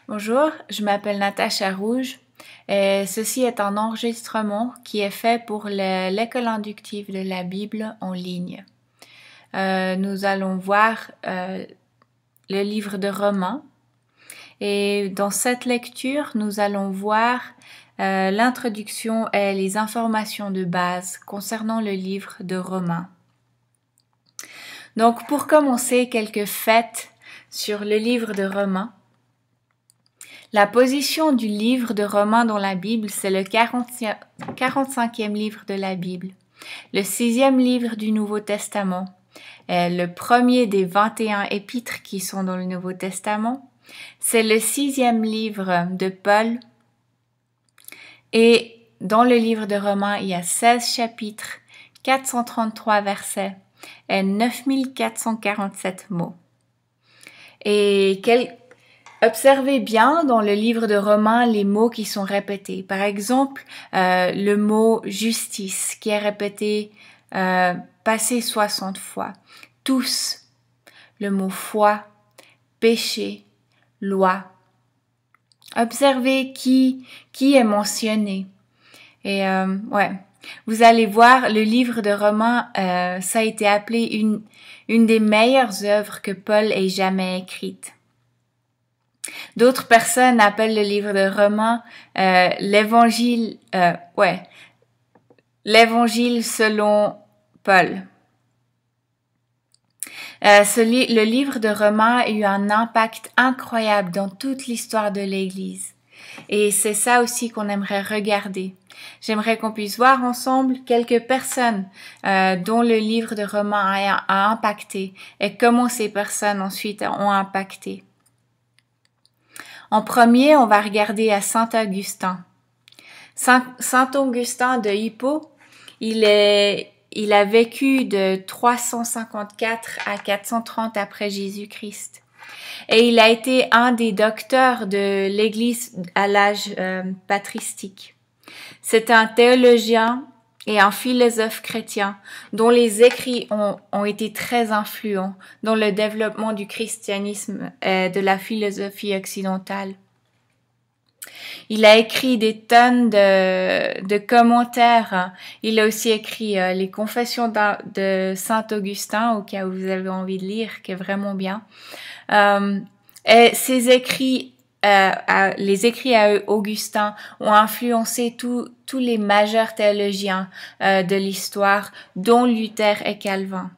Bonjour, je m'appelle Natacha Rouge et ceci est un enregistrement qui est fait pour l'école inductive de la Bible en ligne. Nous allons voir le livre de Romains et dans cette lecture, nous allons voir l'introduction et les informations de base concernant le livre de Romains. Donc pour commencer, quelques faits sur le livre de Romains. La position du livre de Romains dans la Bible, c'est le 45e livre de la Bible, le 6e livre du Nouveau Testament, le premier des 21 épîtres qui sont dans le Nouveau Testament, c'est le 6e livre de Paul, et dans le livre de Romains, il y a 16 chapitres, 433 versets et 9447 mots. Et observez bien dans le livre de Romains les mots qui sont répétés. Par exemple, le mot justice qui est répété passé 60 fois. Tous. Le mot foi, péché, loi. Observez qui est mentionné. Et vous allez voir, le livre de Romains, ça a été appelé une des meilleures œuvres que Paul ait jamais écrites. D'autres personnes appellent le livre de Romains l'évangile selon Paul. Le livre de Romains a eu un impact incroyable dans toute l'histoire de l'Église. Et c'est ça aussi qu'on aimerait regarder. J'aimerais qu'on puisse voir ensemble quelques personnes dont le livre de Romains a impacté et comment ces personnes ensuite ont impacté. En premier, on va regarder à Saint Augustin. Saint Augustin de Hippo, il a vécu de 354 à 430 après Jésus-Christ. Et il a été un des docteurs de l'Église à l'âge patristique. C'est un théologien et un philosophe chrétien dont les écrits ont été très influents dans le développement du christianisme et de la philosophie occidentale. Il a écrit des tonnes de commentaires. Il a aussi écrit les Confessions de Saint Augustin, au cas où vous avez envie de lire, qui est vraiment bien. Et ses écrits, les écrits à Augustin ont influencé tous les majeurs théologiens de l'histoire, dont Luther et Calvin.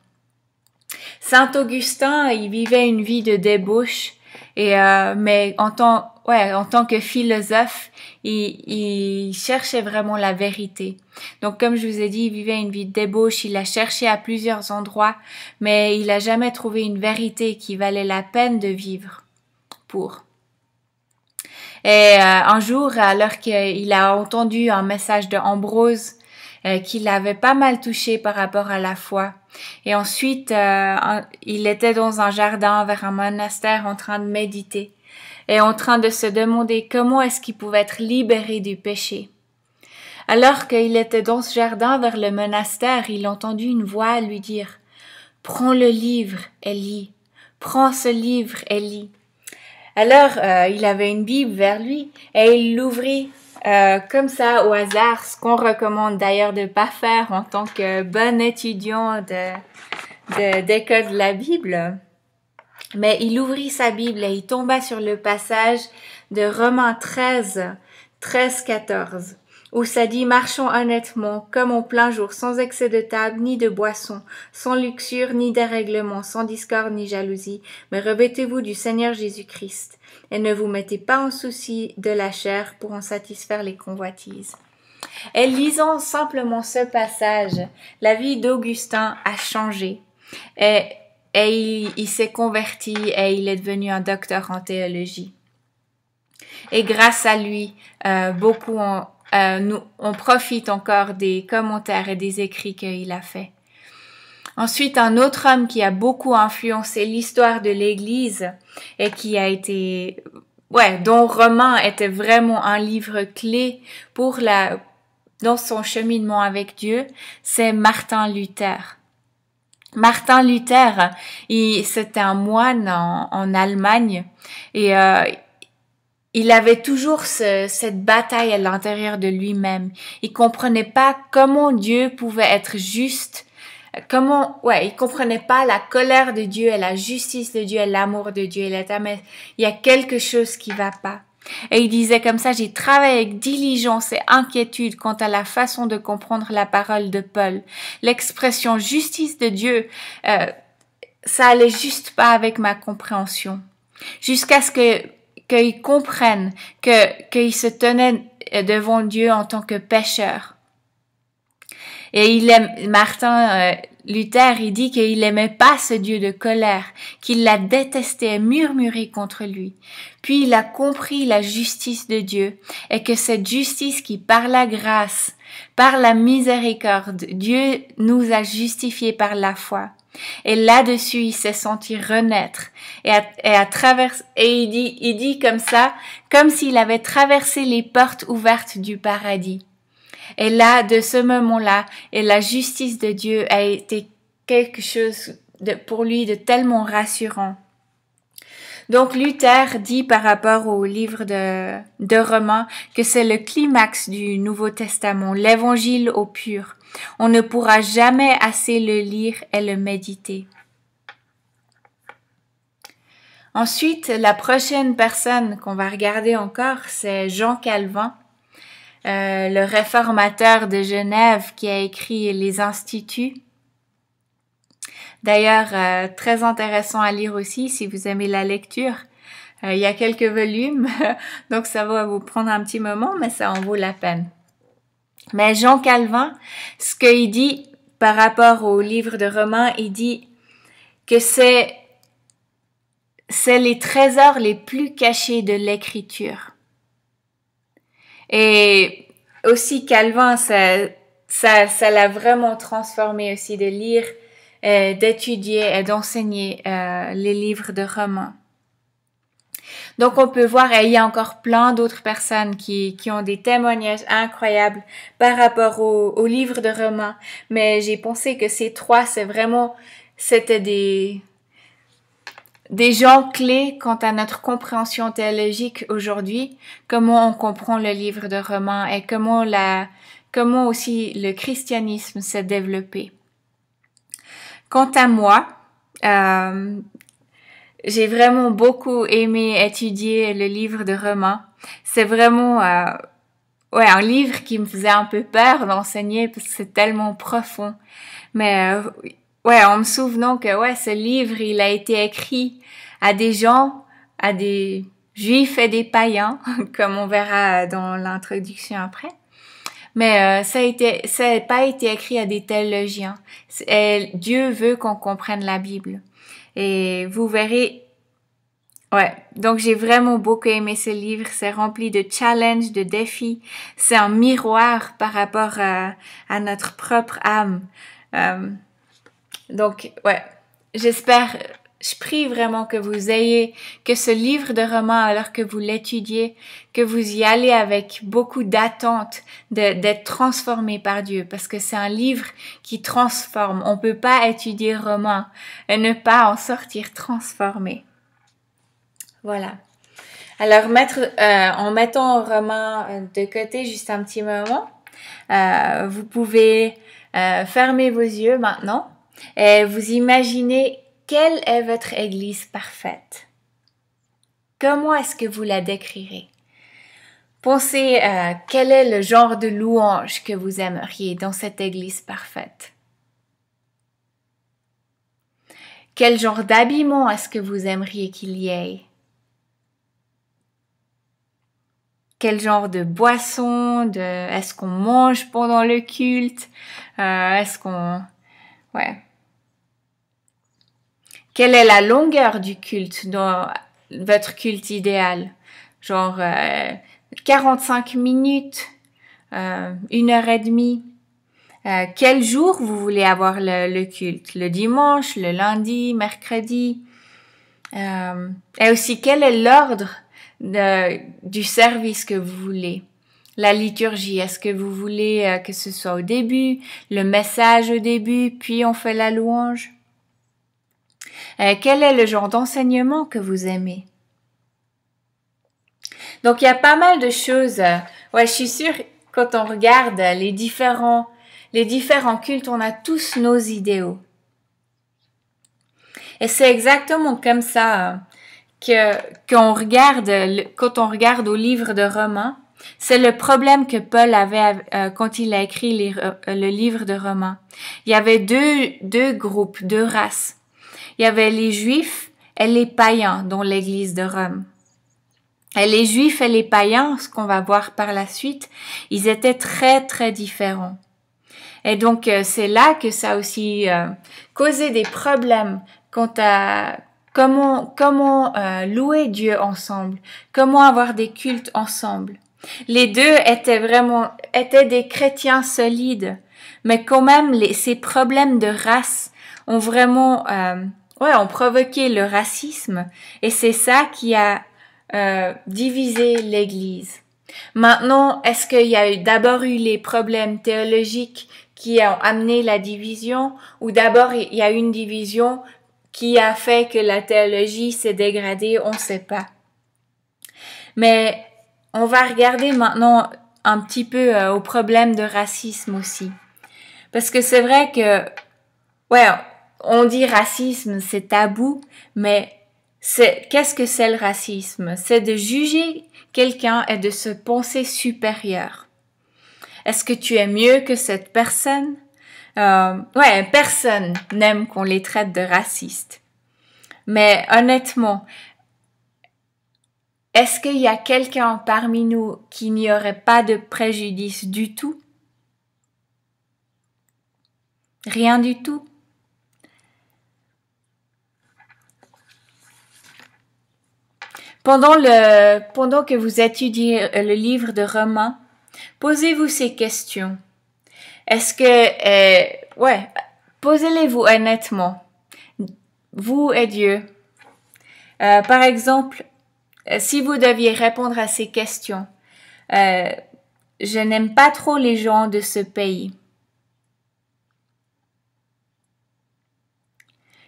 Saint Augustin, il vivait une vie de débauche, mais en tant que philosophe, il cherchait vraiment la vérité. Donc, comme je vous ai dit, il vivait une vie de débauche, il a cherché à plusieurs endroits, mais il n'a jamais trouvé une vérité qui valait la peine de vivre pour. Et un jour, alors qu'il a entendu un message de Ambrose qui l'avait pas mal touché par rapport à la foi. Et ensuite, il était dans un jardin vers un monastère en train de méditer et en train de se demander comment est-ce qu'il pouvait être libéré du péché. Alors qu'il était dans ce jardin vers le monastère, il entendit une voix lui dire « Prends le livre et lis. Prends ce livre et lis. » Alors, il avait une Bible vers lui et il l'ouvrit comme ça au hasard, ce qu'on recommande d'ailleurs de pas faire en tant que bon étudiant d'école de la Bible. Mais il ouvrit sa Bible et il tomba sur le passage de Romains 13-14, où ça dit « Marchons honnêtement, comme en plein jour, sans excès de table, ni de boisson, sans luxure, ni dérèglement, sans discorde, ni jalousie, mais revêtez-vous du Seigneur Jésus-Christ, et ne vous mettez pas en souci de la chair pour en satisfaire les convoitises. » Et lisant simplement ce passage, la vie d'Augustin a changé, et il s'est converti et il est devenu un docteur en théologie. Et grâce à lui, on profite encore des commentaires et des écrits qu'il a fait. Ensuite, un autre homme qui a beaucoup influencé l'histoire de l'Église et qui a été, dont Romains était vraiment un livre clé dans son cheminement avec Dieu, c'est Martin Luther. Martin Luther, c'était un moine en Allemagne et il avait toujours cette bataille à l'intérieur de lui-même. Il comprenait pas comment Dieu pouvait être juste, il comprenait pas la colère de Dieu et la justice de Dieu et l'amour de Dieu. Il était, mais il y a quelque chose qui va pas. Et il disait comme ça, j'ai travaillé avec diligence et inquiétude quant à la façon de comprendre la parole de Paul. L'expression justice de Dieu, ça allait juste pas avec ma compréhension. Jusqu'à ce qu'ils comprennent qu'il se tenait devant Dieu en tant que pécheur. Et Martin Luther, il dit qu'il aimait pas ce Dieu de colère, qu'il l'a détesté et murmuré contre lui. Puis il a compris la justice de Dieu et que cette justice qui, par la grâce, par la miséricorde, Dieu nous a justifiés par la foi. Et là-dessus, il s'est senti renaître et il dit comme ça, comme s'il avait traversé les portes ouvertes du paradis. Et là, de ce moment-là, et la justice de Dieu a été quelque chose pour lui de tellement rassurant. Donc Luther dit par rapport au livre de Romains que c'est le climax du Nouveau Testament, l'évangile au pur. On ne pourra jamais assez le lire et le méditer. Ensuite, la prochaine personne qu'on va regarder encore, c'est Jean Calvin, le réformateur de Genève qui a écrit les Instituts. D'ailleurs, très intéressant à lire aussi si vous aimez la lecture. Il y a quelques volumes, donc ça va vous prendre un petit moment, mais ça en vaut la peine. Mais Jean Calvin, ce qu'il dit par rapport au livre de Romains, il dit que c'est les trésors les plus cachés de l'écriture. Et aussi Calvin, ça l'a vraiment transformé aussi de lire, d'étudier et d'enseigner les livres de Romains. Donc on peut voir, et il y a encore plein d'autres personnes qui ont des témoignages incroyables par rapport au livre de Romains, mais j'ai pensé que ces trois, c'était des gens clés quant à notre compréhension théologique aujourd'hui, comment on comprend le livre de Romains et comment aussi le christianisme s'est développé. Quant à moi, j'ai vraiment beaucoup aimé étudier le livre de Romains. C'est vraiment un livre qui me faisait un peu peur d'enseigner parce que c'est tellement profond. Mais en me souvenant que ce livre, il a été écrit à des gens, à des juifs et des païens, comme on verra dans l'introduction après. Mais ça n'a pas été écrit à des théologiens. Et Dieu veut qu'on comprenne la Bible. Et vous verrez, donc j'ai vraiment beaucoup aimé ce livre. C'est rempli de challenges, de défis. C'est un miroir par rapport à notre propre âme. Donc, je prie vraiment que que ce livre de Romains, alors que vous l'étudiez, que vous y allez avec beaucoup d'attente d'être transformé par Dieu, parce que c'est un livre qui transforme. On peut pas étudier Romains et ne pas en sortir transformé. Voilà. Alors, en mettant Romains de côté juste un petit moment, vous pouvez fermer vos yeux maintenant et vous imaginez quelle est votre église parfaite. Comment est-ce que vous la décrirez? Pensez quel est le genre de louange que vous aimeriez dans cette église parfaite. Quel genre d'habillement est-ce que vous aimeriez qu'il y ait? Quel genre de boisson, est-ce qu'on mange pendant le culte? Quelle est la longueur du culte dans votre culte idéal? Genre 45 minutes, 1h30. Quel jour vous voulez avoir le culte? Le dimanche, le lundi, mercredi? Et aussi, quel est l'ordre du service que vous voulez? La liturgie, est-ce que vous voulez que ce soit au début, le message au début, puis on fait la louange? Quel est le genre d'enseignement que vous aimez? Donc, il y a pas mal de choses. Ouais, je suis sûre, quand on regarde les différents cultes, on a tous nos idéaux. Et c'est exactement comme ça quand on regarde au livre de Romains. C'est le problème que Paul avait quand il a écrit le livre de Romains. Il y avait deux groupes, deux races. Il y avait les Juifs et les païens dans l'Église de Rome. Et les Juifs et les païens, ce qu'on va voir par la suite, ils étaient très très différents. Et donc c'est là que ça a aussi causé des problèmes quant à comment louer Dieu ensemble, comment avoir des cultes ensemble. Les deux étaient des chrétiens solides, mais quand même ces problèmes de race ont vraiment ont provoqué le racisme, et c'est ça qui a divisé l'Église. Maintenant, est-ce qu'il y a d'abord eu les problèmes théologiques qui ont amené la division, ou d'abord il y a une division qui a fait que la théologie s'est dégradée? On ne sait pas. Mais on va regarder maintenant un petit peu au problème de racisme aussi. Parce que c'est vrai que, on dit racisme, c'est tabou, mais qu'est-ce que c'est le racisme? C'est de juger quelqu'un et de se penser supérieur. Est-ce que tu es mieux que cette personne? Personne n'aime qu'on les traite de racistes. Mais honnêtement, est-ce qu'il y a quelqu'un parmi nous qui n'y aurait pas de préjudice du tout? Rien du tout. Pendant que vous étudiez le livre de Romains, posez-vous ces questions. Est-ce que, posez-les-vous honnêtement. Vous et Dieu. Par exemple, si vous deviez répondre à ces questions, je n'aime pas trop les gens de ce pays.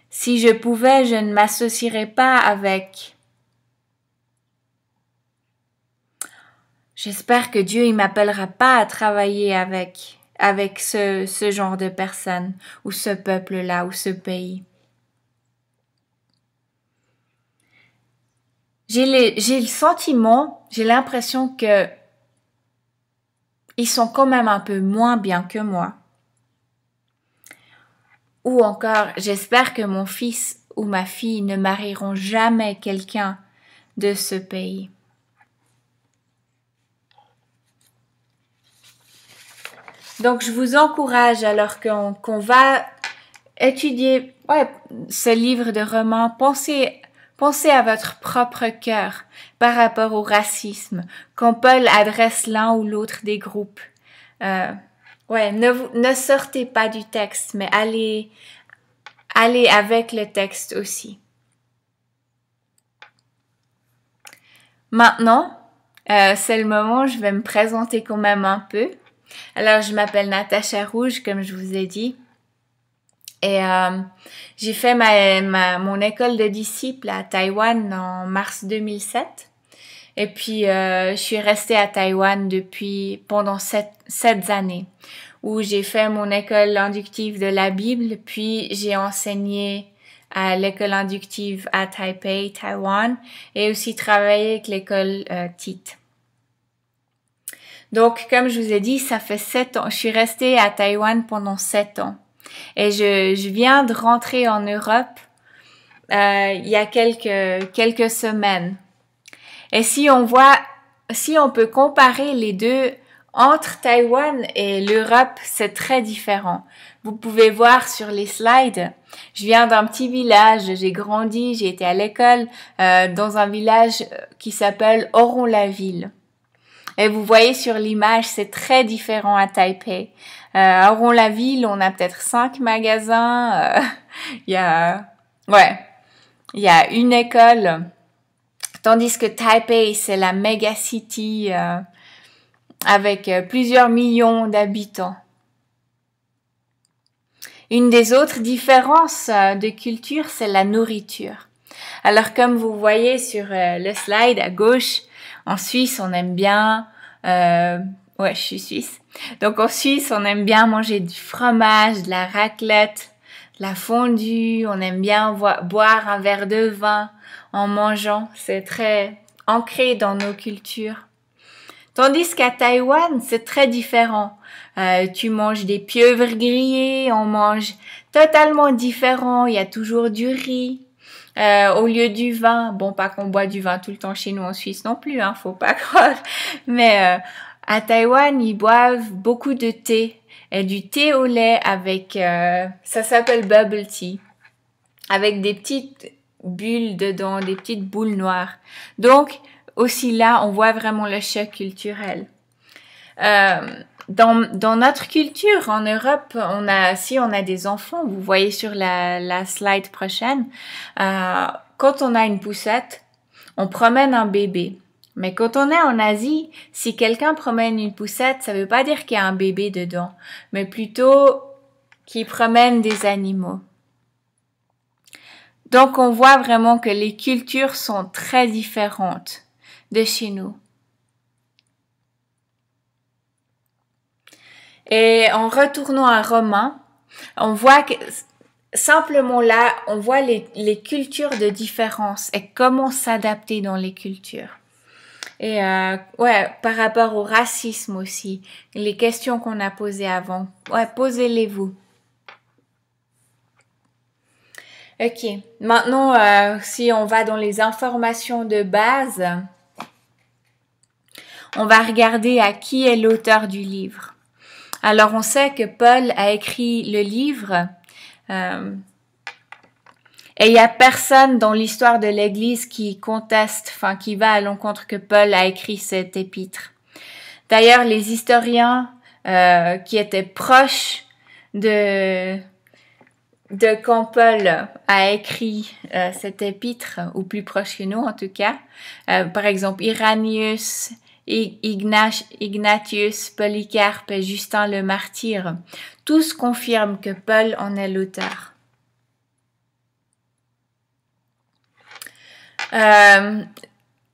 Si je pouvais, je ne m'associerais pas avec. J'espère que Dieu, il m'appellera pas à travailler avec ce genre de personnes, ou ce peuple-là, ou ce pays. J'ai le sentiment, j'ai l'impression que ils sont quand même un peu moins bien que moi. Ou encore, j'espère que mon fils ou ma fille ne marieront jamais quelqu'un de ce pays. Donc, je vous encourage, alors qu'on va étudier ce livre de Romains, pensez à votre propre cœur par rapport au racisme, quand Paul adresse l'un ou l'autre des groupes. Ne sortez pas du texte, mais allez avec le texte aussi. Maintenant, c'est le moment où je vais me présenter quand même un peu. Alors, je m'appelle Natacha Rouge, comme je vous ai dit. Et j'ai fait mon école de disciples à Taïwan en mars 2007. Et puis, je suis restée à Taïwan pendant 7 années, où j'ai fait mon école inductive de la Bible, puis j'ai enseigné à l'école inductive à Taipei, Taïwan, et aussi travaillé avec l'école TIT. Donc, comme je vous ai dit, ça fait 7 ans. Je suis restée à Taïwan pendant 7 ans. Et je viens de rentrer en Europe il y a quelques semaines. Et si on peut comparer les deux, entre Taïwan et l'Europe, c'est très différent. Vous pouvez voir sur les slides, je viens d'un petit village, j'ai grandi, j'ai été à l'école dans un village qui s'appelle Oron-la-Ville. Et vous voyez sur l'image, c'est très différent à Taipei. À Oron-la-Ville, on a peut-être 5 magasins. Il y a une école. Tandis que Taipei, c'est la méga city avec plusieurs millions d'habitants. Une des autres différences de culture, c'est la nourriture. Alors comme vous voyez sur le slide à gauche, en Suisse on aime bien, ouais je suis suisse, donc en Suisse on aime bien manger du fromage, de la raclette, de la fondue, on aime bien boire un verre de vin en mangeant, c'est très ancré dans nos cultures. Tandis qu'à Taïwan, c'est très différent. Tu manges des pieuvres grillées, on mange totalement différent. Il y a toujours du riz au lieu du vin. Bon, pas qu'on boit du vin tout le temps chez nous en Suisse non plus, hein, faut pas croire. Mais à Taïwan, ils boivent beaucoup de thé et du thé au lait avec, ça s'appelle bubble tea, avec des petites bulles dedans, des petites boules noires. Donc aussi là, on voit vraiment le choc culturel. Dans notre culture en Europe, si on a des enfants, vous voyez sur la slide prochaine, quand on a une poussette, on promène un bébé. Mais quand on est en Asie, si quelqu'un promène une poussette, ça veut pas dire qu'il y a un bébé dedans, mais plutôt qu'il promène des animaux. Donc on voit vraiment que les cultures sont très différentes de chez nous. Et en retournant à Romains, on voit que simplement là, on voit les cultures de différence et comment s'adapter dans les cultures. Et ouais, par rapport au racisme aussi, les questions qu'on a posées avant, ouais, posez-les-vous. Ok, maintenant, si on va dans les informations de base, on va regarder à qui est l'auteur du livre. Alors, on sait que Paul a écrit le livre et il n'y a personne dans l'histoire de l'Église qui conteste, enfin qui va à l'encontre que Paul a écrit cet épître. D'ailleurs, les historiens qui étaient proches de quand Paul a écrit cet épître, ou plus proche que nous en tout cas, par exemple Irénæus, Ignatius, Polycarpe et Justin le martyr, tous confirment que Paul en est l'auteur. Le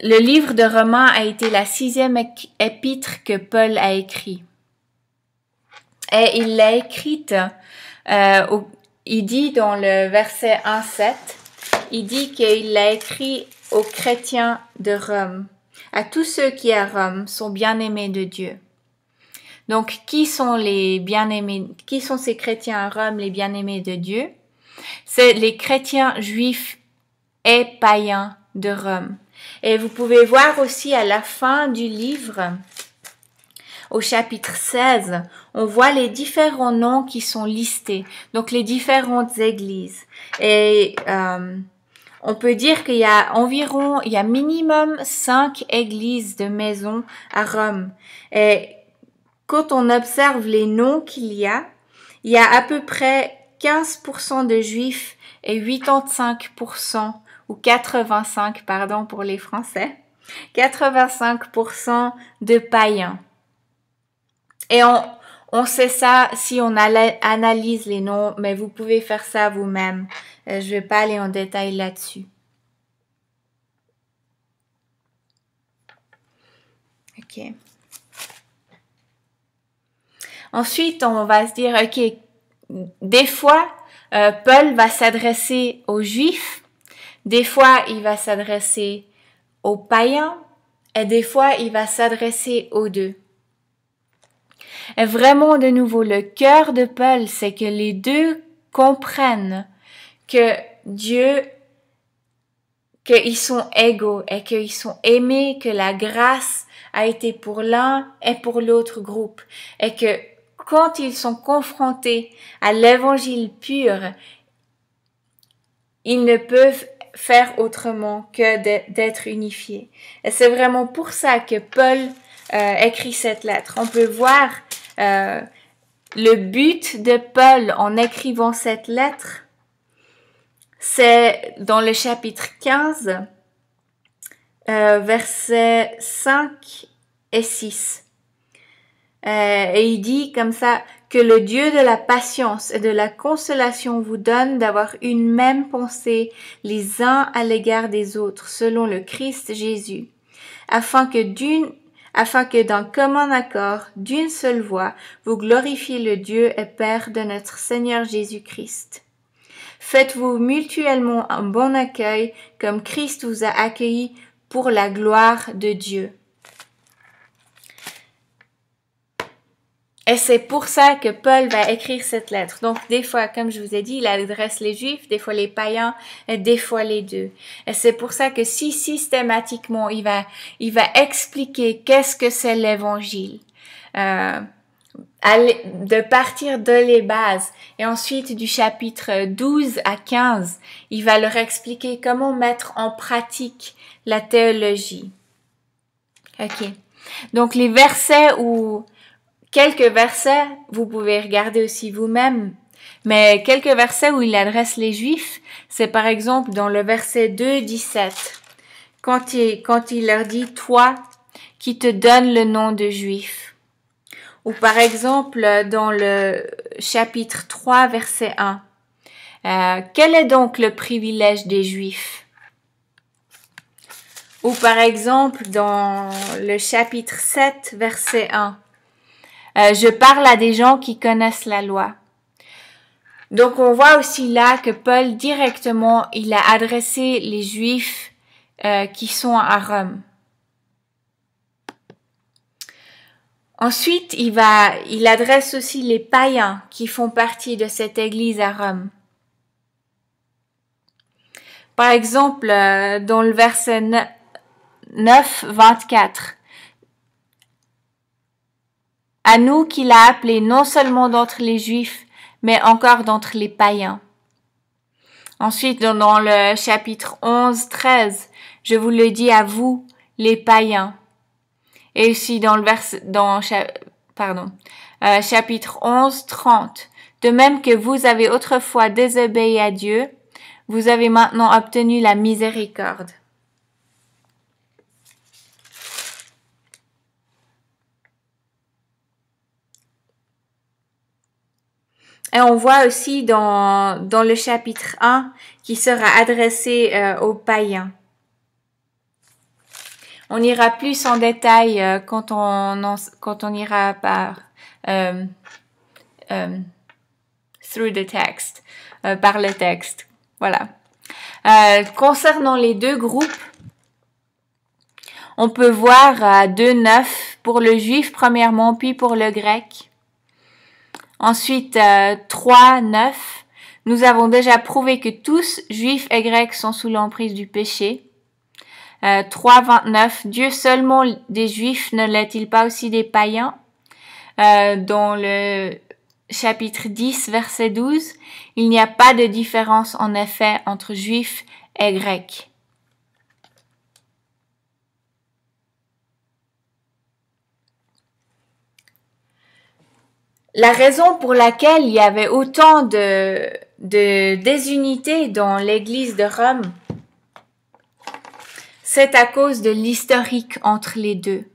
livre de Romains a été la 6e épître que Paul a écrit. Et il l'a écrite, il dit dans le verset 1-7, il dit qu'il l'a écrit aux chrétiens de Rome. À tous ceux qui à Rome sont bien-aimés de Dieu. Donc, qui sont ces chrétiens à Rome, les bien-aimés de Dieu? C'est les chrétiens juifs et païens de Rome. Et vous pouvez voir aussi à la fin du livre, au chapitre 16, on voit les différents noms qui sont listés, donc les différentes églises. Et on peut dire qu'il y a minimum 5 églises de maisons à Rome. Et quand on observe les noms qu'il y a à peu près 15% de juifs et 85%, ou 85, pardon pour les Français, 85% de païens. Et on sait ça si on analyse les noms, mais vous pouvez faire ça vous-même. Je vais pas aller en détail là-dessus. Ok. Ensuite, on va se dire, ok, des fois, Paul va s'adresser aux Juifs, des fois, il va s'adresser aux païens, et des fois, il va s'adresser aux deux. Et vraiment, de nouveau, le cœur de Paul, c'est que les deux comprennent que Dieu, qu'ils sont égaux et qu'ils sont aimés, que la grâce a été pour l'un et pour l'autre groupe. Et que quand ils sont confrontés à l'évangile pur, ils ne peuvent faire autrement que d'être unifiés. Et c'est vraiment pour ça que Paul écrit cette lettre. On peut voir le but de Paul en écrivant cette lettre, c'est dans le chapitre 15, versets 5 et 6. Et il dit comme ça, Que le Dieu de la patience et de la consolation vous donne d'avoir une même pensée les uns à l'égard des autres, selon le Christ Jésus, afin que d'un commun accord, d'une seule voix, vous glorifiez le Dieu et Père de notre Seigneur Jésus-Christ. Faites-vous mutuellement un bon accueil, comme Christ vous a accueillis pour la gloire de Dieu. Et c'est pour ça que Paul va écrire cette lettre. Donc, des fois, comme je vous ai dit, il adresse les Juifs, des fois les païens, et des fois les deux. Et c'est pour ça que si systématiquement, il va expliquer qu'est-ce que c'est l'Évangile, de partir de les bases. Et ensuite, du chapitre 12 à 15, il va leur expliquer comment mettre en pratique la théologie. Ok. Donc, les versets où quelques versets, vous pouvez regarder aussi vous-même, mais quelques versets où il adresse les Juifs, c'est par exemple dans le verset 2, 17, quand il leur dit « Toi qui te donnes le nom de Juif ». Ou par exemple dans le chapitre 3, verset 1, quel est donc le privilège des Juifs? Ou par exemple dans le chapitre 7, verset 1, je parle à des gens qui connaissent la loi. Donc, on voit aussi là que Paul, directement, il a adressé les Juifs qui sont à Rome. Ensuite, il adresse aussi les païens qui font partie de cette église à Rome. Par exemple, dans le verset 9, 24, à nous qu'il a appelés non seulement d'entre les Juifs, mais encore d'entre les païens. Ensuite, dans le chapitre 11, 13, je vous le dis à vous, les païens. Et aussi dans le chapitre 11, 30, de même que vous avez autrefois désobéi à Dieu, vous avez maintenant obtenu la miséricorde. Et on voit aussi dans le chapitre 1 qui sera adressé aux païens. On ira plus en détail quand on ira through the text, par le texte. Voilà. Concernant les deux groupes, on peut voir 2,9 pour le juif premièrement, puis pour le grec. Ensuite, 3,9, nous avons déjà prouvé que tous, juifs et grecs, sont sous l'emprise du péché. 3,29, Dieu seulement des juifs ne l'est-il pas aussi des païens? Dans le chapitre 10, verset 12, il n'y a pas de différence en effet entre juifs et grecs. La raison pour laquelle il y avait autant de désunité dans l'église de Rome, c'est à cause de l'historique entre les deux.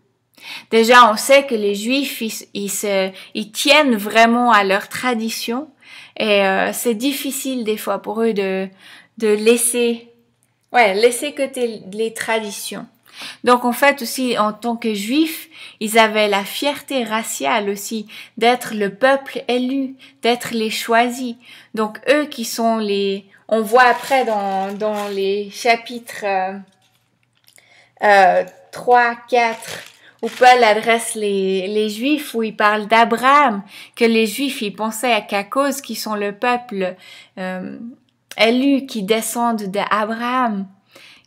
Déjà, on sait que les Juifs, ils tiennent vraiment à leur tradition et c'est difficile des fois pour eux de laisser côté les traditions. Donc en fait aussi en tant que Juifs, ils avaient la fierté raciale aussi d'être le peuple élu, d'être les choisis. Donc eux qui sont on voit après dans les chapitres 3, 4, où Paul adresse les Juifs, où il parle d'Abraham, que les Juifs ils pensaient qu'à cause qu'ils sont le peuple élu qui descendent d'Abraham,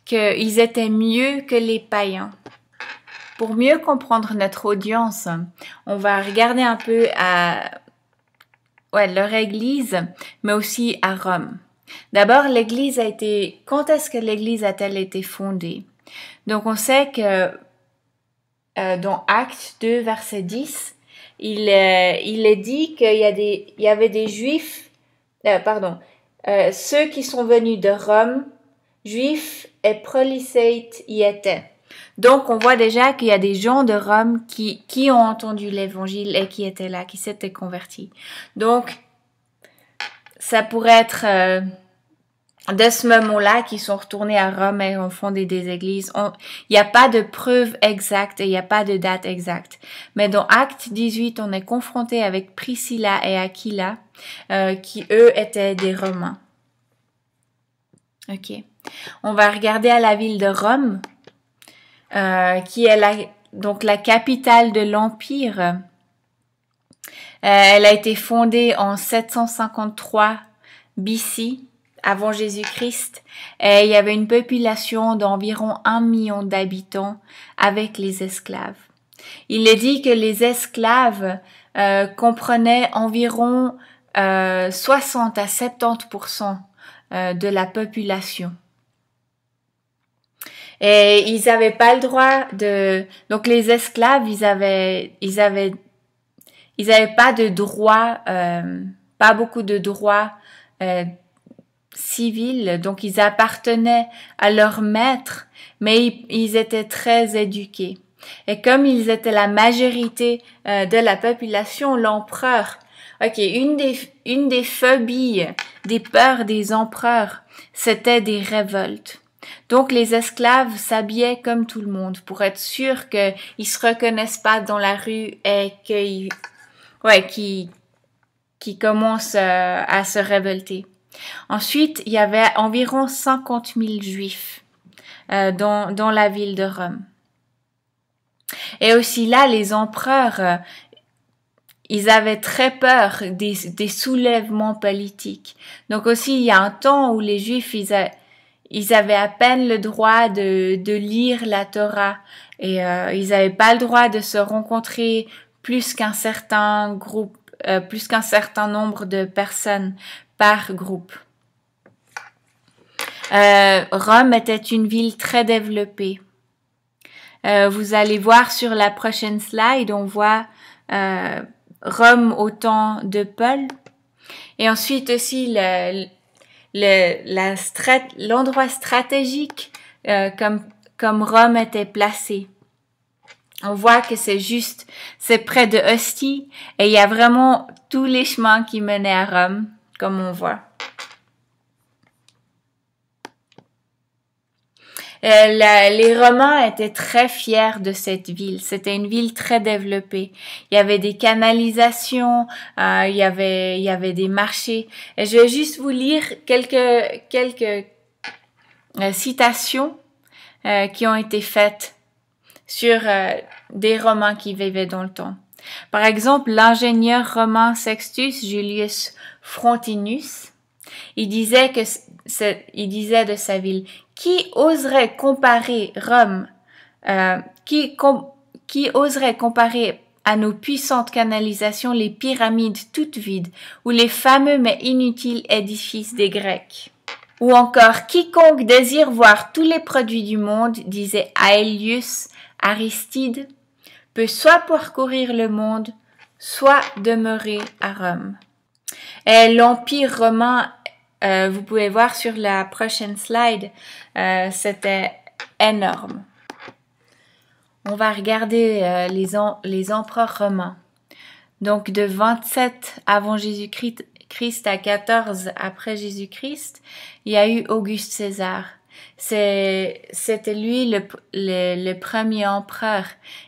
qu'ils étaient mieux que les païens. Pour mieux comprendre notre audience, on va regarder un peu à leur église, mais aussi à Rome. D'abord, quand est-ce que l'église a-t-elle été fondée? Donc, on sait que dans Actes 2, verset 10, il est dit qu'il y avait des Juifs, ceux qui sont venus de Rome, Juifs et prolyséites y étaient. Donc, on voit déjà qu'il y a des gens de Rome qui ont entendu l'évangile et qui étaient là, qui s'étaient convertis. Donc, ça pourrait être de ce moment-là qu'ils sont retournés à Rome et ont fondé des églises. Il n'y a pas de preuve exacte et il n'y a pas de date exacte. Mais dans Acte 18, on est confronté avec Priscilla et Aquila, qui eux étaient des Romains. Ok. On va regarder à la ville de Rome, qui est donc la capitale de l'Empire. Elle a été fondée en 753 BC, avant Jésus-Christ, et il y avait une population d'environ 1 million d'habitants avec les esclaves. Il est dit que les esclaves comprenaient environ 60 à 70% de la population. Et ils n'avaient pas le droit de... Donc les esclaves, ils avaient pas de droits, pas beaucoup de droits civils, donc ils appartenaient à leur maître, mais ils étaient très éduqués. Et comme ils étaient la majorité de la population, l'empereur, une des phobies, des peurs des empereurs, c'était des révoltes. Donc les esclaves s'habillaient comme tout le monde pour être sûrs qu'ils se reconnaissent pas dans la rue et qu'ils commencent à se révolter. Ensuite, il y avait environ 50 000 juifs dans la ville de Rome. Et aussi là, les empereurs, ils avaient très peur des soulèvements politiques. Donc aussi, il y a un temps où les juifs, ils avaient à peine le droit de lire la Torah et ils n'avaient pas le droit de se rencontrer plus qu'un certain nombre de personnes par groupe. Rome était une ville très développée. Vous allez voir sur la prochaine slide, on voit Rome au temps de Paul. Et ensuite aussi l'endroit stratégique comme Rome était placé. On voit que c'est près de Ostie et il y a vraiment tous les chemins qui menaient à Rome, comme on voit. Les Romains étaient très fiers de cette ville. C'était une ville très développée. Il y avait des canalisations, il y avait des marchés. Et je vais juste vous lire quelques citations qui ont été faites sur des Romains qui vivaient dans le temps. Par exemple, l'ingénieur romain Sextus Julius Frontinus, il disait de sa ville: qui oserait comparer Rome, qui oserait comparer à nos puissantes canalisations les pyramides toutes vides ou les fameux mais inutiles édifices des Grecs? Ou encore, quiconque désire voir tous les produits du monde, disait Aelius Aristide, peut soit parcourir le monde, soit demeurer à Rome. Et l'Empire romain, vous pouvez voir sur la prochaine slide, c'était énorme. On va regarder les empereurs romains. Donc de 27 avant Jésus-Christ à 14 après Jésus-Christ, il y a eu Auguste César. C'était lui le premier empereur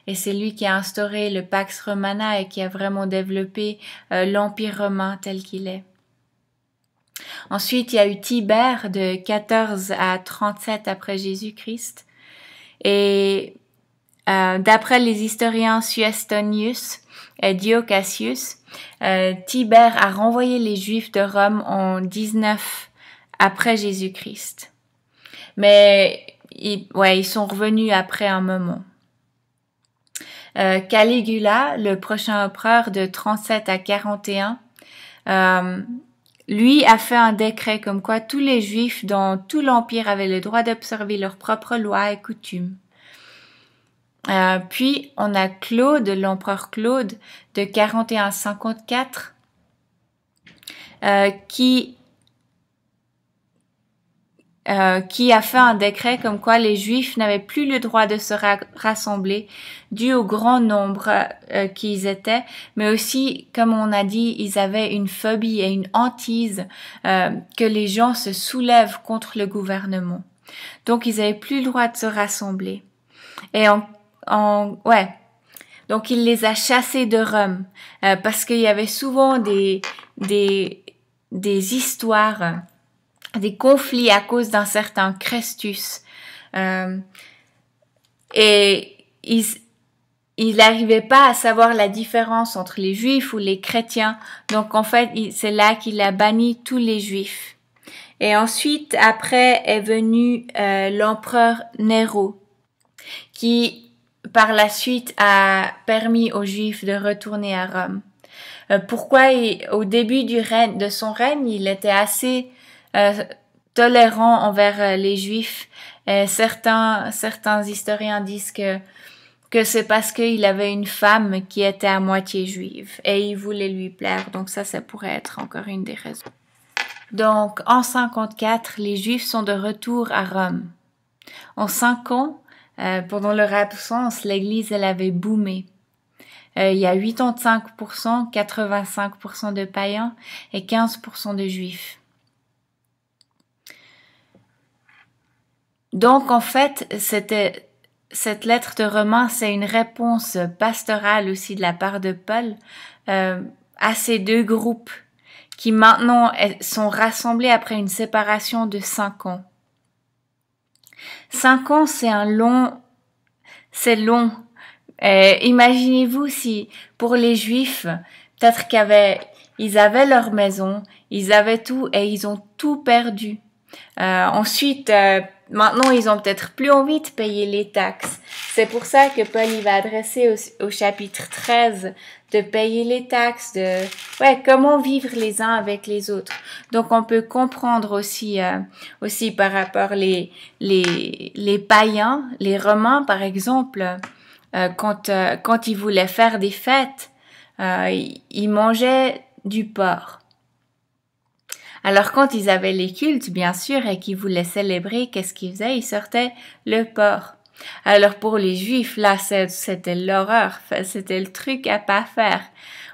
et c'est lui qui a instauré le Pax Romana et qui a vraiment développé l'Empire romain tel qu'il est. Ensuite, il y a eu Tibère de 14 à 37 après Jésus-Christ. Et d'après les historiens Suetonius et Dio Cassius, Tibère a renvoyé les Juifs de Rome en 19 après Jésus-Christ. Mais ils sont revenus après un moment. Caligula, le prochain empereur de 37 à 41, lui a fait un décret comme quoi tous les Juifs dans tout l'Empire avaient le droit d'observer leurs propres lois et coutumes. Puis on a Claude, l'empereur Claude de 41 à 54, qui qui a fait un décret comme quoi les Juifs n'avaient plus le droit de se rassembler dû au grand nombre qu'ils étaient, mais aussi, comme on a dit, ils avaient une phobie et une hantise que les gens se soulèvent contre le gouvernement. Donc, ils avaient plus le droit de se rassembler. Et donc il les a chassés de Rome parce qu'il y avait souvent des histoires, des conflits à cause d'un certain Chrestus. Et il n'arrivait pas à savoir la différence entre les Juifs ou les chrétiens. Donc en fait, c'est là qu'il a banni tous les Juifs. Et ensuite, après, est venu l'empereur Néro, qui par la suite a permis aux Juifs de retourner à Rome. Pourquoi au début de son règne, il était assez tolérant envers les Juifs. Certains historiens disent que c'est parce qu'il avait une femme qui était à moitié juive et il voulait lui plaire. Donc ça pourrait être encore une des raisons. Donc en 54, les Juifs sont de retour à Rome. En 5 ans, pendant leur absence, l'église, elle avait boomé. Il y a 85%, 85% de païens et 15% de juifs. Donc, en fait, cette lettre de Romains, c'est une réponse pastorale aussi de la part de Paul à ces deux groupes qui maintenant sont rassemblés après une séparation de 5 ans. 5 ans, c'est long. Imaginez-vous si, pour les Juifs, peut-être ils avaient leur maison, ils avaient tout et ils ont tout perdu. Ensuite, maintenant, ils ont peut-être plus envie de payer les taxes. C'est pour ça que Paul il va adresser au chapitre 13 de payer les taxes, comment vivre les uns avec les autres. Donc, on peut comprendre aussi par rapport les païens, les Romains, par exemple, quand ils voulaient faire des fêtes, ils mangeaient du porc. Alors quand ils avaient les cultes, bien sûr, et qu'ils voulaient célébrer, qu'est-ce qu'ils faisaient? Ils sortaient le porc. Alors pour les Juifs, là, c'était l'horreur, c'était le truc à pas faire.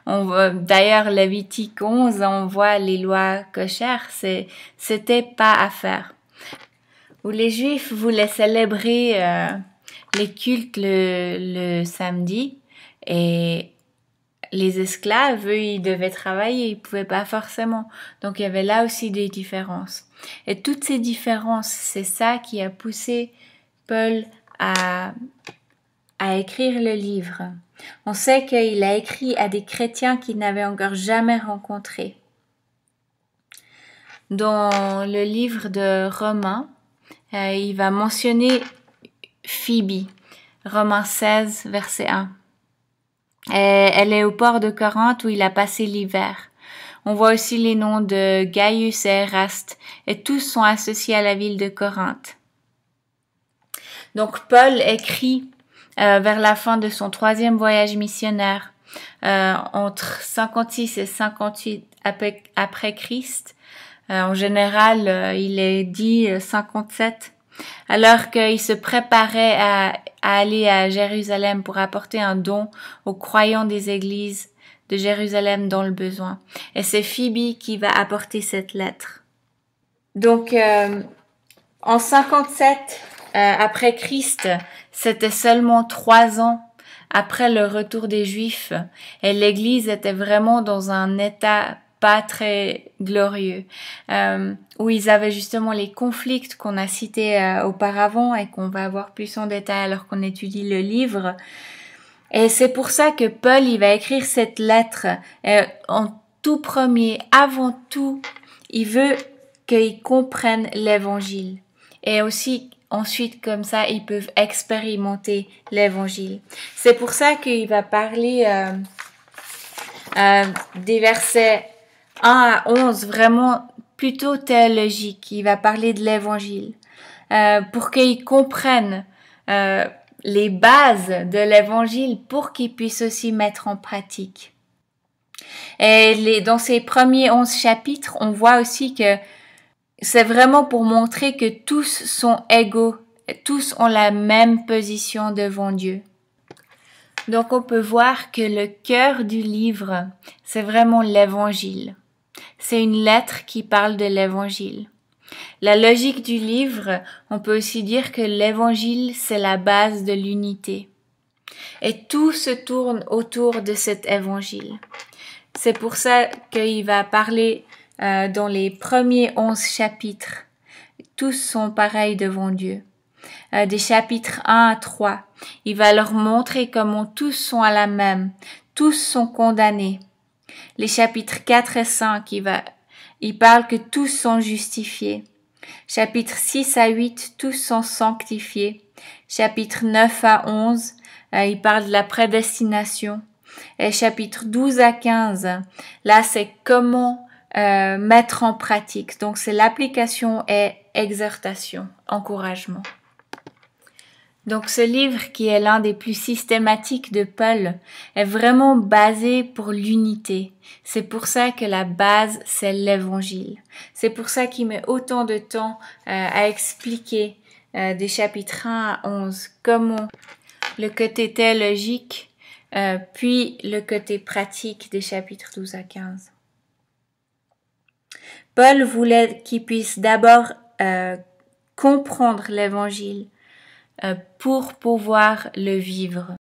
D'ailleurs, Lévitique 11, on voit les lois cochères, c'était pas à faire. Où les Juifs voulaient célébrer les cultes le samedi, et les esclaves, eux, ils devaient travailler, ils pouvaient pas forcément. Donc il y avait là aussi des différences. Et toutes ces différences, c'est ça qui a poussé Paul à écrire le livre. On sait qu'il a écrit à des chrétiens qu'il n'avait encore jamais rencontrés. Dans le livre de Romains, il va mentionner Phoebe, Romains 16, verset 1. Elle est au port de Corinthe où il a passé l'hiver. On voit aussi les noms de Gaius et Eraste, et tous sont associés à la ville de Corinthe. Donc Paul écrit vers la fin de son 3e voyage missionnaire, entre 56 et 58 après Christ. En général, il est dit 57. Alors qu'il se préparait à aller à Jérusalem pour apporter un don aux croyants des églises de Jérusalem dans le besoin. Et c'est Phoebe qui va apporter cette lettre. Donc, en 57 après Christ, c'était seulement 3 ans après le retour des Juifs, et l'église était vraiment dans un état pas très glorieux, où ils avaient justement les conflits qu'on a cités auparavant et qu'on va voir plus en détail alors qu'on étudie le livre. Et c'est pour ça que Paul, il va écrire cette lettre en tout premier, avant tout, il veut qu'ils comprennent l'évangile. Et aussi, ensuite, comme ça, ils peuvent expérimenter l'évangile. C'est pour ça qu'il va parler des versets 1 à 11, vraiment plutôt théologique. Il va parler de l'évangile pour qu'ils comprennent les bases de l'évangile pour qu'ils puissent aussi mettre en pratique. Et dans ces premiers 11 chapitres, on voit aussi que c'est vraiment pour montrer que tous sont égaux, tous ont la même position devant Dieu. Donc on peut voir que le cœur du livre, c'est vraiment l'évangile. C'est une lettre qui parle de l'évangile. La logique du livre, on peut aussi dire que l'évangile, c'est la base de l'unité. Et tout se tourne autour de cet évangile. C'est pour ça qu'il va parler dans les premiers 11 chapitres. Tous sont pareils devant Dieu. Des chapitres 1 à 3, il va leur montrer comment tous sont à la même, tous sont condamnés. Les chapitres 4 et 5, il parle que tous sont justifiés. Chapitres 6 à 8, tous sont sanctifiés. Chapitre 9 à 11, il parle de la prédestination. Et chapitre 12 à 15, là c'est comment mettre en pratique. Donc c'est l'application et exhortation, encouragement. Donc ce livre, qui est l'un des plus systématiques de Paul, est vraiment basé pour l'unité. C'est pour ça que la base, c'est l'évangile. C'est pour ça qu'il met autant de temps à expliquer des chapitres 1 à 11, comment le côté théologique, puis le côté pratique des chapitres 12 à 15. Paul voulait qu'ils puissent d'abord comprendre l'évangile, pour pouvoir le vivre.